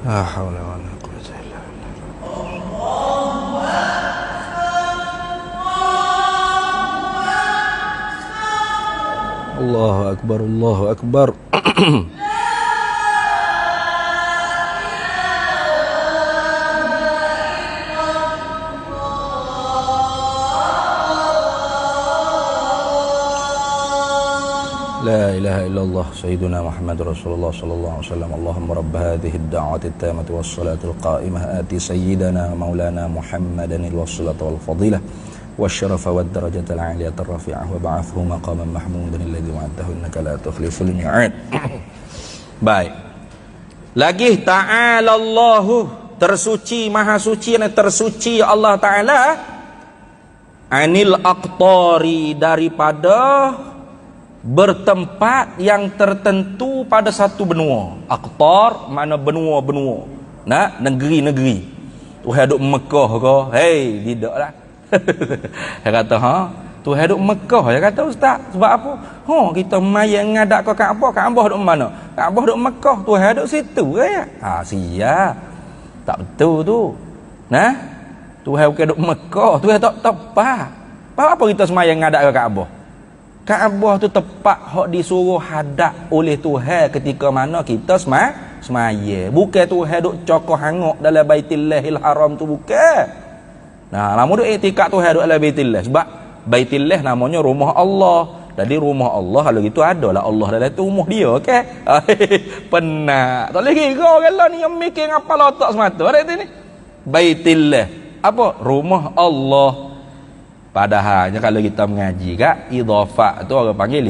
La haula wala quwwata illa billah. Allahu akbar, Allahu akbar. لا إله إلا الله سيدنا محمد رسول الله صلى الله عليه وسلم. اللهم رب هذه الدعوة التامة والصلاة القائمة آتي سيدنا مولانا محمدا الوصلة والفضيلة wasyarafa wad darajatal 'aliyatar rafi'ah wa ba'athu maqaman mahmudan alladhi wa'adtahu innaka la tukhliful mi'ad. Baik. Lagi ta'ala Allahu, tersuci, maha suci, dan tersuci Allah Ta'ala anil aqtari, daripada bertempat yang tertentu pada satu benua. Aqtar makna benua-benua. Nah, negeri-negeri. Tuhan duduk Mekah ke? Hei, tidaklah. Dia kata, Tuhan duduk Mekah. Dia kata, ustaz, sebab apa? Kita maya ngadak ke Kaabah. Kaabah duduk mana? Kaabah duduk Mekah. Tuhan duduk situ ke ya? Siap. Tak betul tu. Nah, Tuhan bukan duduk Mekah. Tuhan tak tepat. Apa kita semayang ngadak ke Kaabah? Kaabah tu tempat hak disuruh hadap oleh Tuhan ketika mana kita semaya. Bukan Tuhan duk cokoh hangok dalam Baitillahil Haram tu, bukan. Nah, lama duk iktikad Tuhan duk dalam Baitillah, sebab Baitillah namanya rumah Allah. Jadi rumah Allah kalau gitu adalah Allah dalam tu rumah dia, okey. Penat. Tak boleh kira orang lah ni yang mikir apa letak semata. Ada ni. Baitillah apa? Rumah Allah. Padahalnya kalau kita mengaji kak, idhafah tu orang panggil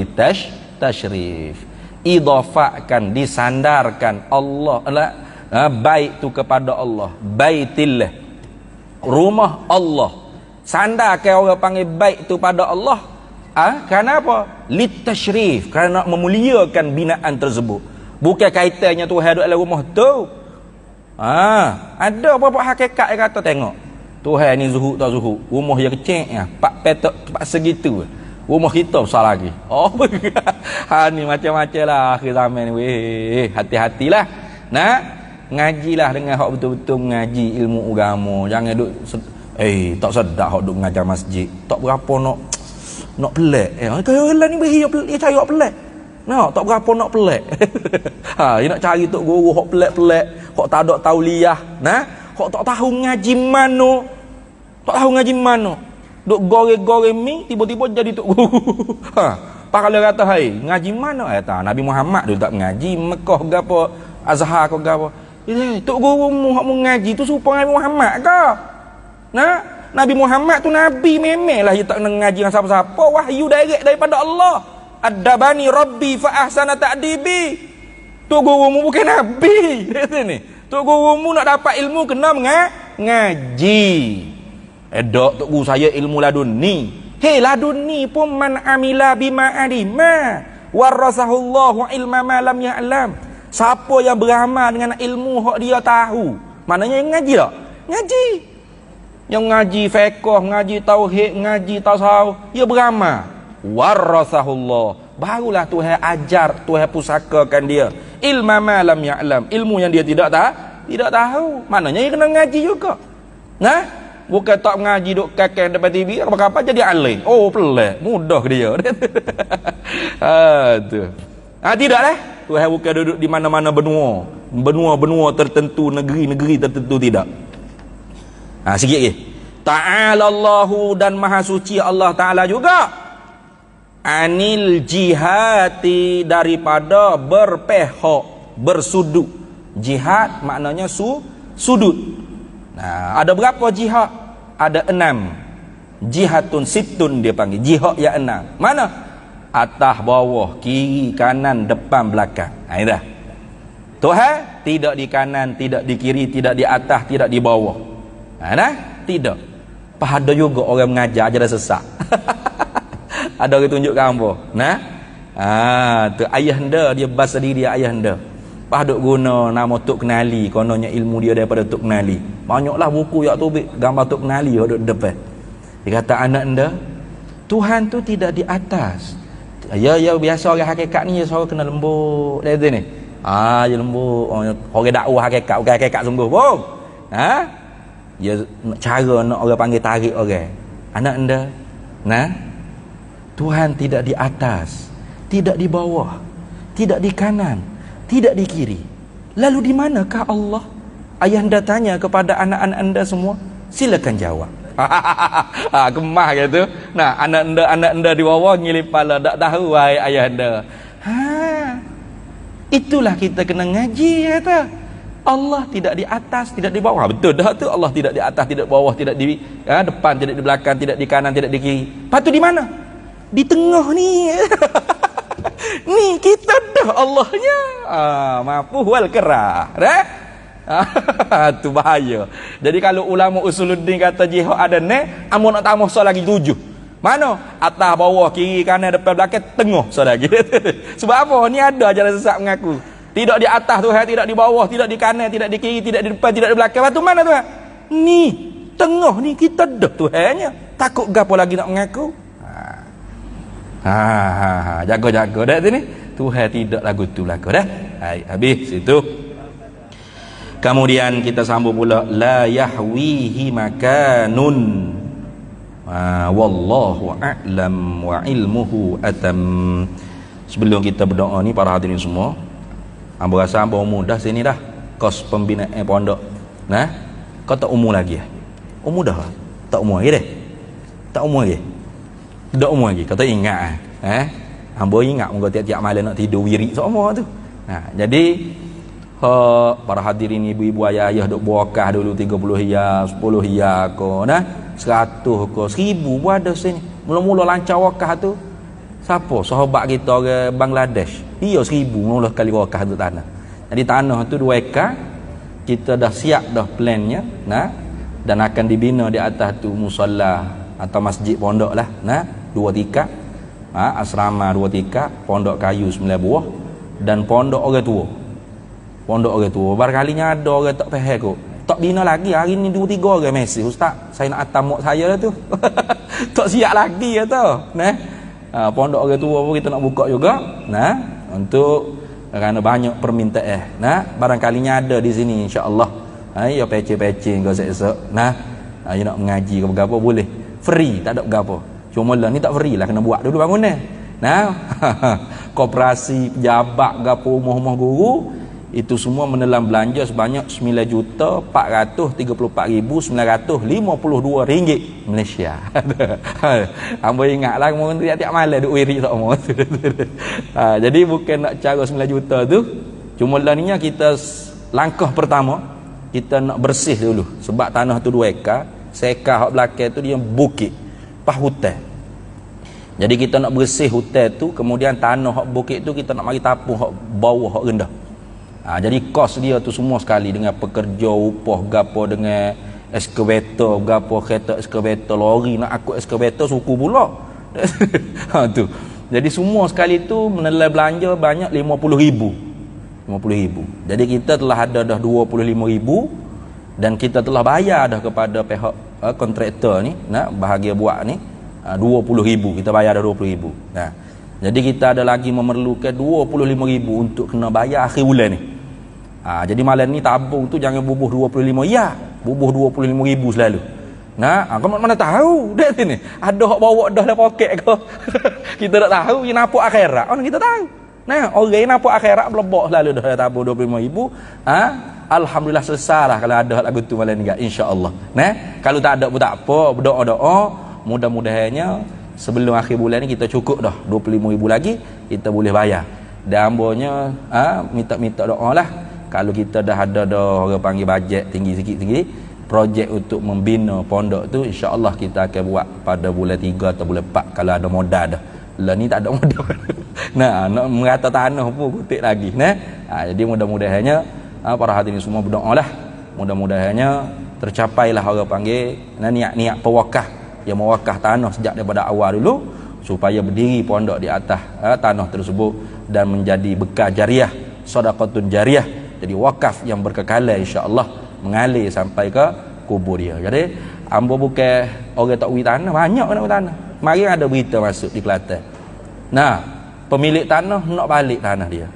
tashrif. Idhafahkan, disandarkan Allah, bait tu kepada Allah. Baitillah, rumah Allah. Sandarkan orang panggil bait tu pada Allah. Kerana apa? Litashrif, kerana memuliakan binaan tersebut. Bukan kaitannya Tuhan duduk dalam rumah tu. Ada apa-apa hakikat yang kata tengok. Tuhan ni zuhud tak zuhud, rumah yang kecil ya, pak petok pak segitu. Rumah kita besar lagi. Ni macam-macam lah akhir zaman ni. Weh, hati-hatilah. Nah, ngajilah dengan hak betul-betul mengaji ilmu agama. Jangan duk tak sedap hak duk mengajar masjid. Tak berapa nak pelik. Kau lah ni dia cari hak pelik. Tak berapa nak pelik. Dia nak cari tok guru hak pelik-pelik, hak tak ada tauliah. Nah, kok tak tahu ngaji mana. Tak tahu ngaji mana. Duk goreng-goreng mi, tiba-tiba jadi tok guru. Pak kalau kata, hai, ngaji mana? Tak, Nabi Muhammad dia tak mengaji. Mekah ke apa? Azhar ke apa? Tok guru mu hak mengaji tu supaya Nabi Muhammad ke? Nah, Nabi Muhammad tu Nabi memanglah dia tak nak ngaji dengan siapa-siapa. Wahyu direct daripada Allah. Adabani Rabbi fa ahsana ta'dibi. Tok guru mu bukan Nabi. Dia sini. Tok gurumu nak dapat ilmu kena ngaji. Dok tok guru saya ilmu laduni. Laduni pun man amila bima alima warasahullahu ilma ma lam ya'lam. Siapa yang beramal dengan ilmu hak dia tahu. Maknanya yang ngaji tak? Ngaji. Yang ngaji fiqh, ngaji tauhid, ngaji tasawuf, dia beramal. Warasahullah. Barulah Tuhan ajar, Tuhan pusakakan dia ilma ma lam ya'lam, ilmu yang dia tidak tahu. Maknanya dia kena ngaji juga. Nah, bukan tak ngaji duk kakek depan TV, apa-apa jadi alim. Pelik, mudah ke dia. Tu. Tidaklah. Tuhan bukan duduk di mana-mana benua tertentu, negeri-negeri tertentu, tidak. Sikit lagi. Ta'ala Allahu, dan maha suci Allah Ta'ala juga. Anil jihati, daripada berpihak, bersudut. Jihad maknanya sudut. Nah, ada berapa jihad? Ada 6. Jihatun situn dia panggil. Jihad yang 6. Mana? Atas, bawah, kiri, kanan, depan, belakang. Ini dah. Tuhan tidak di kanan, tidak di kiri, tidak di atas, tidak di bawah. Nah, tidak. Pada juga orang mengajar aja dah sesat. Ada orang tunjukkan apa? Nah, tu ayahanda, dia bahasa diri dia ayahanda. Pas duk guna nama Tok Kenali, kononnya ilmu dia daripada Tok Kenali. Banyaklah buku yang tu gambar Tok Kenali duk depan. Dia kata anak anda, Tuhan tu tidak di atas. Ya biasa orang hakikat ni suara kena lembut. Dia ni. Ya lembut. Orang dakwah hakikat, bukan hakikat sungguh pun. Ya cara nak orang panggil tarik orang. Anak anda, Tuhan tidak di atas, tidak di bawah, tidak di kanan, tidak di kiri. Lalu di manakah Allah? Ayahanda tanya kepada anak-anak anda semua. Silakan jawab. Gemah gitu. Nah, anak anda di bawah ngilip pala, tak tahu wahai ayahanda. Itulah kita kena ngaji kata. Allah tidak di atas, tidak di bawah. Betul dah tu, Allah tidak di atas, tidak di bawah, tidak di depan, tidak di belakang, tidak di kanan, tidak di kiri. Lepas tu di mana? Di tengah ni. Ni kita dah Allahnya. Mafu wal kerah. Dah? Tu bahaya. Jadi kalau ulama usuluddin kata jihad ada ne, amun nak tambah so lagi 7. Mana? Atas, bawah, kiri, kanan, depan, belakang, tengah so lagi. Sebab apa? Ni ada ajaran sesat mengaku. Tidak di atas Tuhan, tidak di bawah, tidak di kanan, tidak di kiri, tidak di depan, tidak di belakang. Lepas tu mana Tuhan? Ni, tengah ni kita dah Tuhannya. Takut gapo lagi nak mengaku? Jaga-jaga dah tu ni. Tuhan tidak lagu tu berlaku dah. Hai, habis situ. Kemudian kita sambung pula la yahwihi makanun. Wallahu a'lam wa ilmuhu atam. Sebelum kita berdoa ni para hadirin semua, hamba rasa hamba umur dah sini dah. Kos pembinaan pondok. Nah, kau tak umur lagi. Umur dah. Tak umur lagi deh. Tak umur lagi. Tak umur lagi. Kau tak ingat hamba ingat muka tiap-tiap malam nak tidur wirid semua tu. Nah, jadi para hadirin ibu-ibu ayah-ayah duk buakah dulu 30 hia, 10 hia ko nah, 100 ko, 1000 pun ada sini. Mula-mula lancar wakah tu. Siapa? Sahabat kita orang Bangladesh. Dia 1000 mula kali wakah tu tanah. Jadi tanah tu 2 ekar. Kita dah siap dah plannya, nah, dan akan dibina di atas tu musalla atau masjid pondok lah, nah, 2 tingkat. Asrama 2 tingkat, pondok kayu 9 buah dan pondok orang tua. Pondok orang tua. Barangkalinya ada orang tak faham kot. Tak bina lagi hari ni 2-3 orang mesej, ustaz, saya nak atam mak saya lah tu. Tak siap lagi ya tau. Nah. Pondok orang tua pun kita nak buka juga. Nah, untuk kerana banyak permintaan. Nah, barangkalinya ada di sini insya-Allah. Ya peceh-peceh kau esok. Nah, you nak mengaji ke apa boleh. Free, tak ada gapo. Cuma lah ni tak free lah, kena buat dulu bangunan. Nah, koperasi pejabat gapo rumah-rumah guru itu semua menelan belanja sebanyak 9,434,952 ringgit Malaysia. Hamba ingatlah mungkin tiap-tiap malam duk wirid semua. Jadi bukan nak cara 9 juta tu, cuma lah ninya kita langkah pertama kita nak bersih dulu sebab tanah tu 2 ekar, sekar hak belakang tu dia bukit, pas hutan. Jadi kita nak bersih hutan tu, kemudian tanah hak bukit tu kita nak mari tapung hak bawah hak rendah. Jadi kos dia tu semua sekali dengan pekerja upah gapo dengan eskavator gapo kereta eskavator lori nak akut eskavator suku pula. Tu. Jadi semua sekali tu menelan belanja banyak 50,000. 50,000. Jadi kita telah ada dah 25,000 dan kita telah bayar dah kepada pihak kontraktor ni nak bahagia buat ni 20,000. Kita bayar dah 20,000. Nah. Jadi kita ada lagi memerlukan 25,000 untuk kena bayar akhir bulan ni. Jadi malam ni tabung tu jangan bubuh 25, ya, bubuh 25,000 selalu. Nah, kau mana tahu dah sini. Ada hak bawa dah dalam poket kau. Kita tak tahu, dia nampak akhirat. Orang kita tahu. Nah, orang yang nampak akhirat belebok selalu dah tabung 25,000. Alhamdulillah selesai lah kalau ada hak lagu tu malam ni insya-Allah. Nah, kalau tak ada pun tak apa, berdoa-doa, mudah-mudahannya sebelum akhir bulan ni kita cukup dah 25,000 lagi kita boleh bayar. Dan ambanya minta-minta doa lah. Kalau kita dah ada orang panggil bajet tinggi sikit-sikit, projek untuk membina pondok tu insya-Allah kita akan buat pada bulan 3 atau bulan 4 kalau ada modal dah. Lah ni tak ada modal. Nah, nak merata tanah pun kutip lagi, nah. Jadi mudah-mudahannya para hadirin semua berdoalah. Mudah-mudahannya tercapailah orang panggil niat-niat pewakaf yang mewakaf tanah sejak daripada awal dulu supaya berdiri pondok di atas tanah tersebut dan menjadi bekas jariah, sedekahun jariah. Jadi wakaf yang berkekalan insya-Allah mengalir sampai ke kubur dia. Jadi hamba bukan orang tak beri tanah, banyak nak beri tanah. Mari ada berita masuk di Kelantan. Nah, pemilik tanah nak balik tanah dia.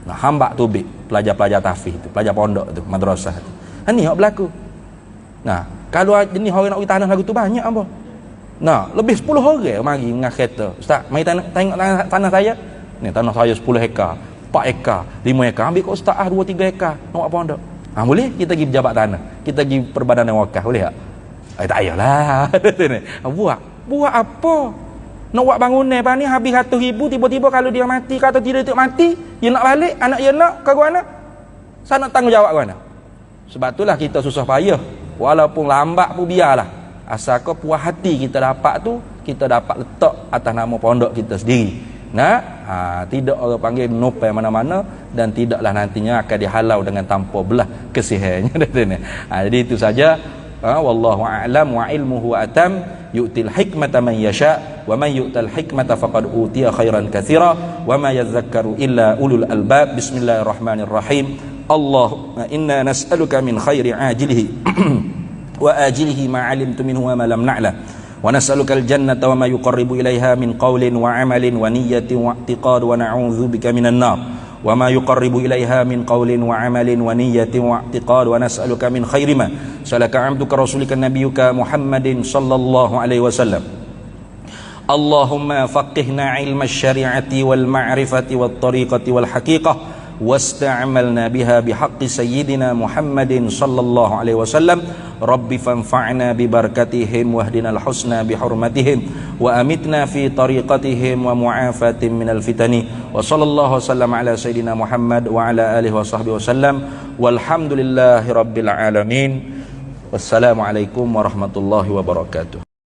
Nah, hambak tubik pelajar-pelajar tahfiz tu, pelajar pondok tu, madrasah tu. Ini hak berlaku. Nah, kalau jenis orang nak beri tanah lagu tu banyak hamba. Nah, lebih 10 orang mari dengan kereta. Ustaz, mari tengok tanah saya. Ni tanah saya 10 hektar. 4 ekar, 5 ekar, ambil kat ustaz 2-3 ekar nak buat pondok. Boleh kita pergi pejabat tanah, kita pergi perbadanan wakaf, boleh tak? Tak payahlah. Buat apa? Nak buat bangunan apa ni habis 100,000, tiba-tiba kalau dia mati kata tidak mati, dia nak balik, anak dia nak ke mana? Saya nak tanggungjawab ke mana? Sebab itulah kita susah payah, walaupun lambat pun biarlah, asalkan puas hati kita dapat tu, kita dapat letak atas nama pondok kita sendiri. Tidak orang panggil nopai mana-mana, dan tidaklah nantinya akan dihalau dengan tanpa belah kesihannya. Jadi itu saja. Wallahu a'lam wa ilmuhu atam, yu'til hikmata man yasha wa man yu'tal hikmata faqad utiya khairan katsira wa ma yadhakkaru illa ulul albab. Bismillahirrahmanirrahim. Allahumma inna nas'aluka min khairi ajilihi wa ajilihi ma 'alimtu minhu wa ma lam na'lam, wa nas'aluka al-jannata wa ma yuqarribu ilaiha min qawlin wa 'amalin wa niyyatin wa i'tiqad, wa na'udzubika minan nar wa ma yuqarribu ilaiha min qawlin wa 'amalin wa niyyatin wa i'tiqad, wa nas'aluka min khairi ma salaka 'abduka rasulika nabiyyuka Muhammadin sallallahu alaihi wasallam. Allahumma faqihna 'ilma asy-syari'ati wal ma'rifati wat tariqati wal haqiqah, wasta'malna biha bihaqqi sayyidina Muhammadin sallallahu alaihi wasallam. Rabbi fanfa'na bi barakatihim wahdinal husna bi hurmatihim wa amitna fi tariqatihim wa mu'afatin minal fitani. Wa sallallahu wasallam ala sayyidina Muhammad wa ala alihi wa sahbihi wasallam. Walhamdulillahi rabbil alamin. Wassalamu alaikum warahmatullahi wabarakatuh.